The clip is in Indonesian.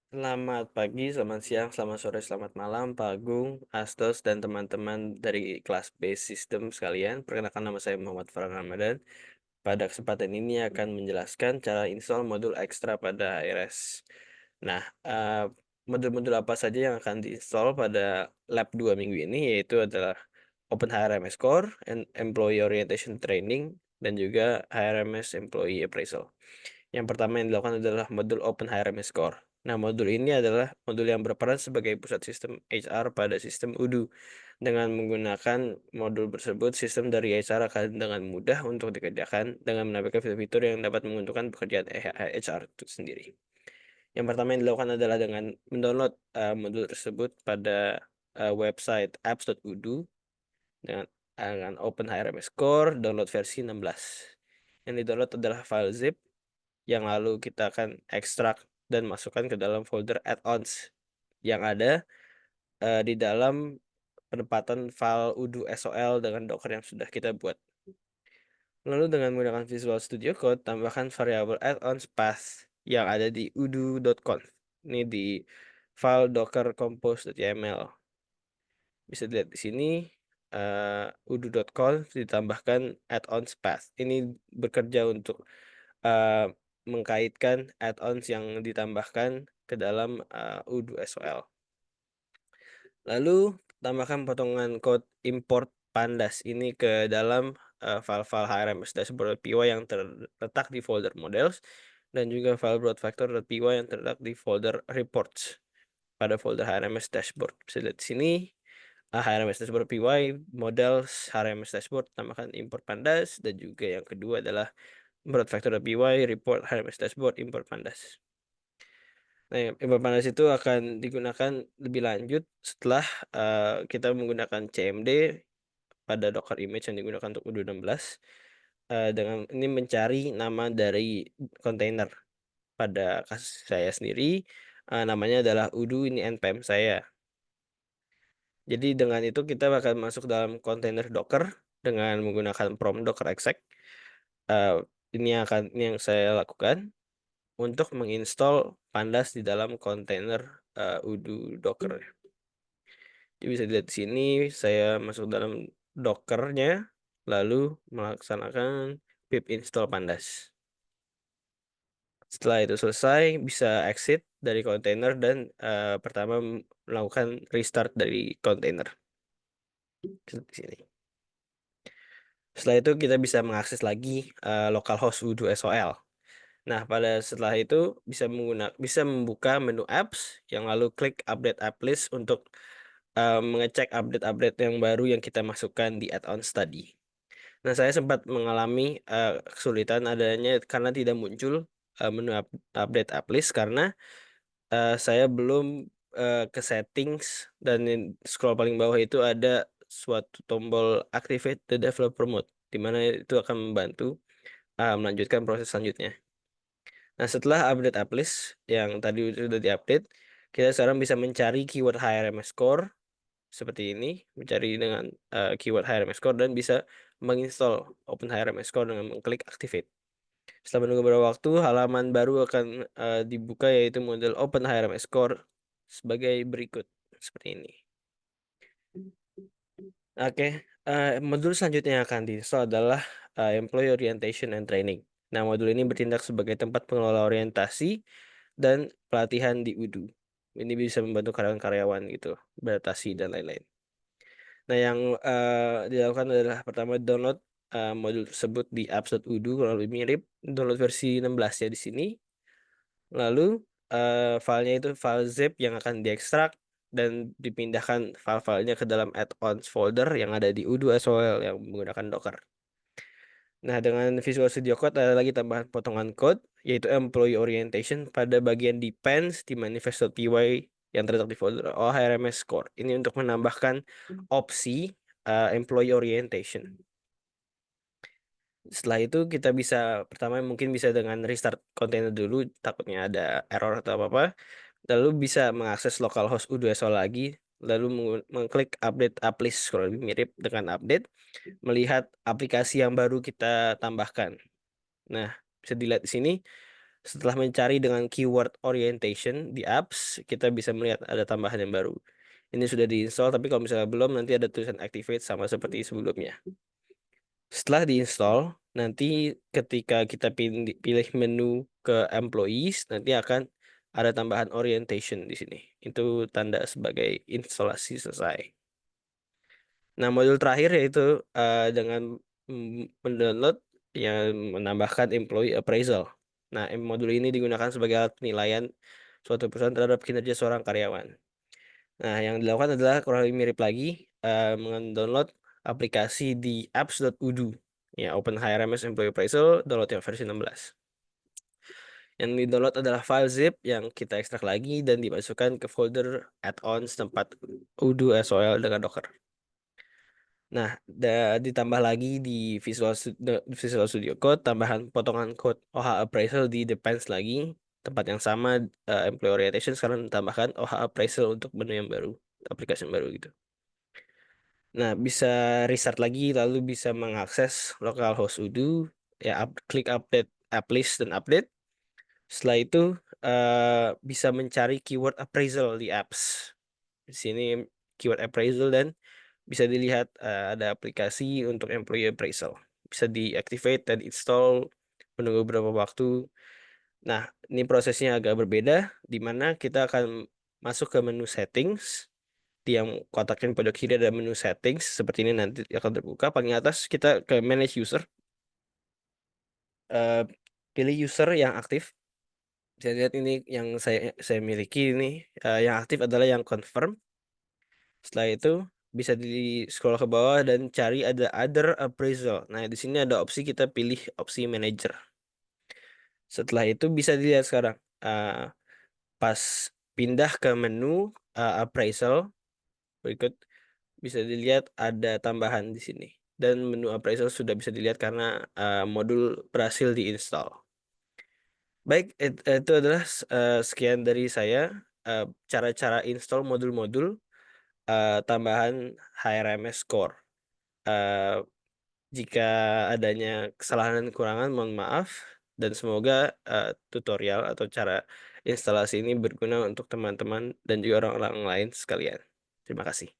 Selamat pagi, selamat siang, selamat sore, selamat malam, Pak Agung, Astos, dan teman-teman dari kelas Base System sekalian. Perkenalkan nama saya Muhammad Farhan Ramadan. Pada kesempatan ini akan menjelaskan cara install modul ekstra pada HRS. Nah, modul-modul apa saja yang akan diinstal pada lab 2 minggu ini, yaitu adalah Open HRMS Core, Employee Orientation Training, dan juga HRMS Employee Appraisal. Yang pertama yang dilakukan adalah modul Open HRMS Core. Nah, modul ini adalah modul yang berperan sebagai pusat sistem HR pada sistem UDU. Dengan menggunakan modul tersebut, sistem dari HR akan dengan mudah untuk dikerjakan dengan menampilkan fitur-fitur yang dapat menguntungkan pekerjaan HR itu sendiri. Yang pertama yang dilakukan adalah dengan mendownload modul tersebut pada website apps.udu dengan Open HRMS Core, download versi 16. Yang di-download adalah file zip yang lalu kita akan ekstrak dan masukkan ke dalam folder add-ons yang ada di dalam penempatan file udu SOL dengan Docker yang sudah kita buat. Lalu dengan menggunakan Visual Studio Code, tambahkan variabel add-ons path yang ada di udu.conf. Ini di file docker compose.yml. Bisa dilihat di sini udu.conf ditambahkan add-ons path. Ini bekerja untuk mengkaitkan add-ons yang ditambahkan ke dalam udu SOL. Lalu tambahkan potongan code import pandas ini ke dalam file-file HRMS dashboard.py yang terletak di folder models dan juga file broadfactor.py yang terletak di folder reports pada folder HRMS dashboard. Bisa lihat di sini HRMS dashboard.py, models HRMS dashboard, tambahkan import pandas, dan juga yang kedua adalah broadfactor.py, report HRMS dashboard, import pandas. Nah, import pandas itu akan digunakan lebih lanjut setelah kita menggunakan CMD pada Docker image yang digunakan untuk udu 16 dengan ini mencari nama dari kontainer. Pada kasus saya sendiri namanya adalah udu ini npm saya. Jadi dengan itu kita akan masuk dalam kontainer Docker dengan menggunakan prompt docker exec. Ini yang saya lakukan untuk menginstal pandas di dalam kontainer udu Docker. Jadi bisa dilihat di sini saya masuk dalam Dockernya lalu melaksanakan pip install pandas. Setelah itu selesai, bisa exit dari kontainer dan pertama melakukan restart dari kontainer. Di sini. Setelah itu kita bisa mengakses lagi localhost udu SOL. Nah, setelah itu bisa membuka menu apps yang lalu klik update app list untuk mengecek update-update yang baru yang kita masukkan di add-ons tadi. Nah, saya sempat mengalami kesulitan adanya karena tidak muncul menu update app list karena saya belum ke settings dan scroll paling bawah itu ada suatu tombol activate the developer mode di mana itu akan membantu melanjutkan proses selanjutnya. Nah, setelah update app list yang tadi sudah diupdate, kita sekarang bisa mencari keyword HRMS Core seperti ini, mencari dengan keyword HRMS Core dan bisa menginstal Open HRMS Core dengan mengklik activate. Setelah menunggu beberapa waktu, halaman baru akan dibuka yaitu model Open HRMS Core sebagai berikut seperti ini. Oke, modul selanjutnya yang akan diinstal adalah Employee Orientation and Training. Nah, modul ini bertindak sebagai tempat pengelola orientasi dan pelatihan di UDU. Ini bisa membantu karyawan-karyawan gitu, beradaptasi dan lain-lain. Nah, yang dilakukan adalah pertama download modul tersebut di apps.udu, kalau lebih mirip download versi 16 ya di sini. Lalu filenya itu file zip yang akan diekstrak dan dipindahkan file-filenya ke dalam add-ons folder yang ada di udu SOL yang menggunakan Docker. Nah, dengan Visual Studio Code ada lagi tambahan potongan code yaitu employee orientation pada bagian depends di manifest.py yang terletak di folder OHRMS core. Ini untuk menambahkan opsi employee orientation. Setelah itu kita bisa pertama mungkin bisa dengan restart kontainer dulu, takutnya ada error atau apa-apa. Lalu bisa mengakses localhost udu.so lagi, lalu mengklik update applies kalau lebih mirip dengan update, melihat aplikasi yang baru kita tambahkan. Nah, bisa dilihat di sini Setelah mencari dengan keyword orientation di apps, kita bisa melihat ada tambahan yang baru. Ini sudah di-install, tapi kalau misalnya belum, nanti ada tulisan activate sama seperti sebelumnya. Setelah di-install, nanti ketika kita pilih menu ke employees, nanti akan ada tambahan orientation di sini. Itu tanda sebagai instalasi selesai. Nah, modul terakhir yaitu dengan mendownload yang menambahkan employee appraisal. Nah, modul ini digunakan sebagai alat penilaian suatu perusahaan terhadap kinerja seorang karyawan. Nah, yang dilakukan adalah kurang lebih mirip lagi, mendownload aplikasi di apps.udo. Ya, Open HRMS Employee Appraisal, download yang versi 16. Yang di-download adalah file zip yang kita ekstrak lagi dan dimasukkan ke folder add-ons tempat udo SOL dengan Docker. Nah, ditambah lagi di Visual Studio Code, tambahan potongan code OH Appraisal di Depends lagi. Tempat yang sama, Employee Orientation sekarang ditambahkan OH Appraisal untuk menu yang baru, aplikasi yang baru gitu. Nah, bisa restart lagi, lalu bisa mengakses localhost udo, ya klik update app list dan update. Setelah itu, bisa mencari keyword appraisal di apps. Di sini keyword appraisal dan bisa dilihat ada aplikasi untuk employee appraisal. Bisa diactivate dan install, menunggu beberapa waktu. Nah, ini prosesnya agak berbeda, di mana kita akan masuk ke menu settings. Di yang kotak yang pojok kiri ada menu settings, seperti ini nanti akan terbuka. Paling atas kita ke manage user. Eh, Pilih user yang aktif. Bisa lihat ini yang saya miliki ini. Yang aktif adalah yang confirm. Setelah itu bisa di scroll ke bawah dan cari ada other appraisal. Nah, di sini ada opsi, kita pilih opsi manager. Setelah itu bisa dilihat sekarang pas pindah ke menu appraisal berikut, bisa dilihat ada tambahan di sini. Dan menu appraisal sudah bisa dilihat karena modul berhasil diinstal. Baik, itu adalah sekian dari saya, cara-cara install modul-modul tambahan HRMS Core. Eh, Jika adanya kesalahan dan kekurangan, mohon maaf. Dan semoga tutorial atau cara instalasi ini berguna untuk teman-teman dan juga orang-orang lain sekalian. Terima kasih.